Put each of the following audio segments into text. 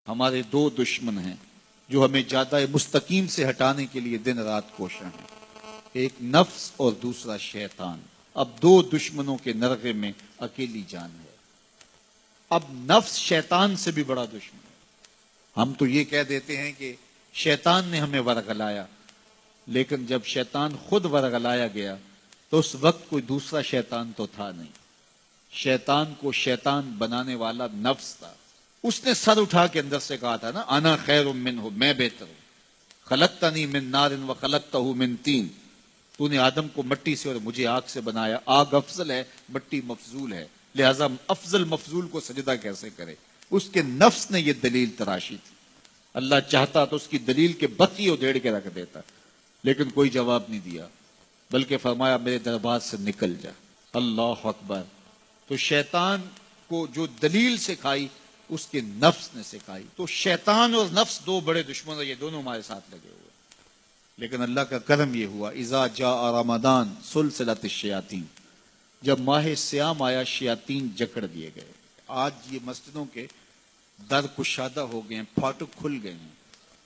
ہمارے دو دشمن ہیں جو ہمیں جادہ مستقیم سے ہٹانے کے لیے دن رات کوشاں ہیں، ایک نفس اور دوسرا شیطان۔ اب دو دشمنوں کے نرغے میں اکیلی جان ہے۔ اب نفس شیطان سے بھی بڑا دشمن ہے۔ ہم تو یہ کہہ دیتے ہیں کہ شیطان نے ہمیں ورغلایا، لیکن جب شیطان خود ورغلایا گیا تو اس وقت کوئی دوسرا شیطان تو تھا نہیں۔ شیطان کو شیطان بنانے والا نفس تھا۔ اس نے سر اٹھا کے اندر سے کہا تھا نا، انا خیر منہ، میں بہتر ہوں، خلقتنی من نار و خلقتہ من طین، تو نے آدم کو مٹی سے اور مجھے آگ سے بنایا، آگ افضل ہے، مٹی مفضول ہے، لہذا افضل مفضول کو سجدہ کیسے کرے؟ اس کے نفس نے یہ دلیل تراشی تھی۔ اللہ چاہتا تو اس کی دلیل کے بتی ادھیڑ کے رکھ دیتا، لیکن کوئی جواب نہیں دیا، بلکہ فرمایا میرے دربار سے نکل جا۔ اللہ اکبر۔ تو شیطان کو جو دلیل سکھائی اس کے نفس نے سکھائی۔ تو شیطان اور نفس دو بڑے دشمن ہیں، یہ دونوں ہمارے ساتھ لگے ہوئے۔ لیکن اللہ کا کرم یہ ہوا، اذا جاء رمضان سلسلۃ الشیاطین، جب ماہ سیام آیا شیاطین جکڑ دیے گئے۔ آج یہ مسجدوں کے در کشادہ ہو گئے ہیں، پھاٹک کھل گئے ہیں،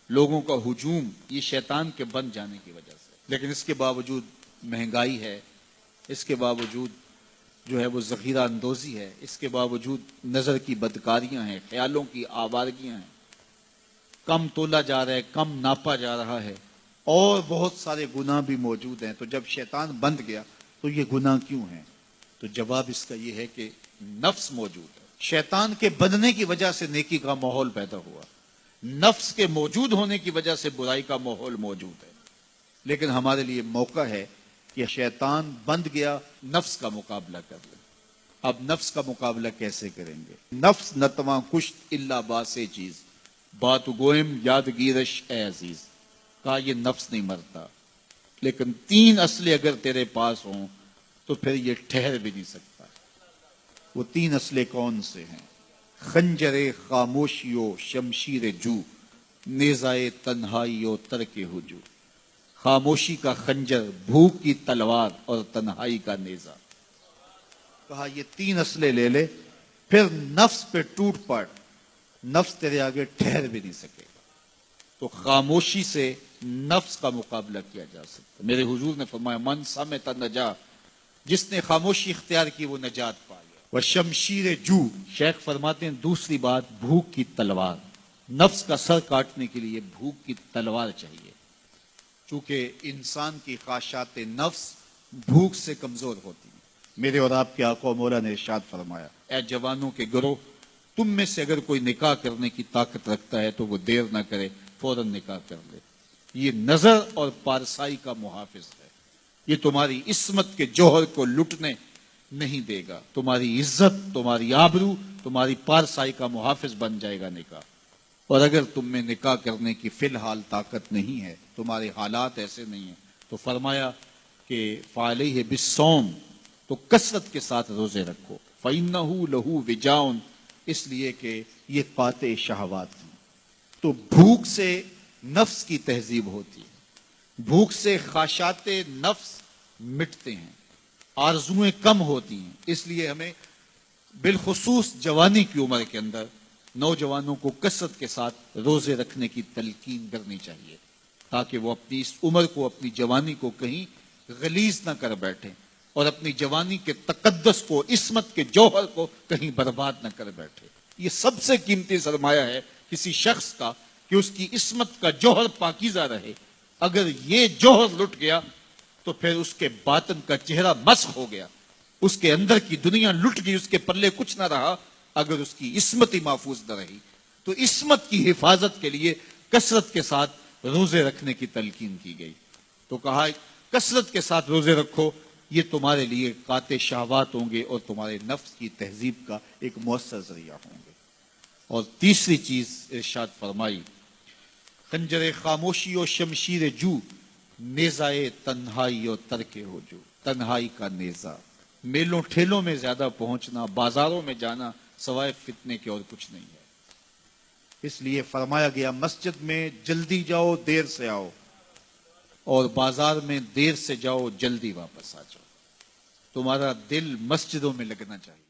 لوگوں کا ہجوم یہ شیطان کے بن جانے کی وجہ سے۔ لیکن اس کے باوجود مہنگائی ہے، اس کے باوجود جو ہے وہ ذخیرہ اندوزی ہے، اس کے باوجود نظر کی بدکاریاں ہیں، خیالوں کی آوارگیاں ہیں، کم تولا جا رہا ہے، کم ناپا جا رہا ہے، اور بہت سارے گناہ بھی موجود ہیں۔ تو جب شیطان بند گیا تو یہ گناہ کیوں ہیں؟ تو جواب اس کا یہ ہے کہ نفس موجود ہے۔ شیطان کے بندنے کی وجہ سے نیکی کا ماحول پیدا ہوا، نفس کے موجود ہونے کی وجہ سے برائی کا ماحول موجود ہے۔ لیکن ہمارے لیے موقع ہے کہ شیطان بند گیا، نفس کا مقابلہ کر لیں۔ اب نفس کا مقابلہ کیسے کریں گے؟ نفس نتواں کشت الا باسے چیز، بات گوئم یادگیرش اے عزیز۔ کہا یہ نفس نہیں مرتا، لیکن تین اسلحے اگر تیرے پاس ہوں تو پھر یہ ٹھہر بھی نہیں سکتا۔ وہ تین اسلحے کون سے ہیں؟ خنجر خاموشی و شمشیر جو، نیزائے تنہائی و ترک ہجو۔ خاموشی کا خنجر، بھوک کی تلوار اور تنہائی کا نیزہ۔ کہا یہ تین اسلحے لے لے، پھر نفس پہ ٹوٹ پڑ، نفس تیرے آگے ٹھہر بھی نہیں سکے گا۔ تو خاموشی سے نفس کا مقابلہ کیا جا سکتا۔ میرے حضور نے فرمایا من صمت نجا، جس نے خاموشی اختیار کی وہ نجات پا گیا۔ وہ شمشیر جو، شیخ فرماتے ہیں دوسری بات بھوک کی تلوار۔ نفس کا سر کاٹنے کے لیے بھوک کی تلوار چاہیے، چونکہ انسان کی خواہشات نفس بھوک سے کمزور ہوتی ہیں۔ میرے اور آپ کے آقا و مولا نے ارشاد فرمایا، اے جوانوں کے گروہ، تم میں سے اگر کوئی نکاح کرنے کی طاقت رکھتا ہے تو وہ دیر نہ کرے، فوراً نکاح کر لے۔ یہ نظر اور پارسائی کا محافظ ہے، یہ تمہاری عصمت کے جوہر کو لٹنے نہیں دے گا، تمہاری عزت، تمہاری آبرو، تمہاری پارسائی کا محافظ بن جائے گا نکاح۔ اور اگر تم میں نکاح کرنے کی فی الحال طاقت نہیں ہے، تمہارے حالات ایسے نہیں ہیں، تو فرمایا کہ فعلیہ بالصوم، تو کثرت کے ساتھ روزے رکھو، فإنہ لہ وجاء، اس لیے کہ یہ قاطع شہوات ہیں۔ تو بھوک سے نفس کی تہذیب ہوتی ہے، بھوک سے خواہشات نفس مٹتے ہیں، آرزویں کم ہوتی ہیں۔ اس لیے ہمیں بالخصوص جوانی کی عمر کے اندر نوجوانوں کو کثرت کے ساتھ روزے رکھنے کی تلقین کرنی چاہیے، تاکہ وہ اپنی اس عمر کو، اپنی جوانی کو کہیں غلیظ نہ کر بیٹھیں، اور اپنی جوانی کے تقدس کو، عصمت کے جوہر کو کہیں برباد نہ کر بیٹھے۔ یہ سب سے قیمتی سرمایہ ہے کسی شخص کا کہ اس کی عصمت کا جوہر پاکیزہ رہے۔ اگر یہ جوہر لٹ گیا تو پھر اس کے باطن کا چہرہ مسخ ہو گیا، اس کے اندر کی دنیا لٹ گئی، اس کے پلے کچھ نہ رہا اگر اس کی عصمت ہی محفوظ نہ رہی۔ تو عصمت کی حفاظت کے لیے کثرت کے ساتھ روزے رکھنے کی تلقین کی گئی۔ تو کہا کثرت کے ساتھ روزے رکھو، یہ تمہارے لیے قاطع شہوات ہوں گے اور تمہارے نفس کی تہذیب کا ایک مؤثر ذریعہ ہوں گے۔ اور تیسری چیز ارشاد فرمائی، خنجر خاموشی و شمشیر جو، نیزائے تنہائی و ترک ہجو، تنہائی کا نیزہ۔ میلوں ٹھیلوں میں زیادہ پہنچنا، بازاروں میں جانا سوائے فتنے کے اور کچھ نہیں ہے۔ اس لیے فرمایا گیا مسجد میں جلدی جاؤ دیر سے آؤ، اور بازار میں دیر سے جاؤ جلدی واپس آ جاؤ۔ تمہارا دل مسجدوں میں لگنا چاہیے۔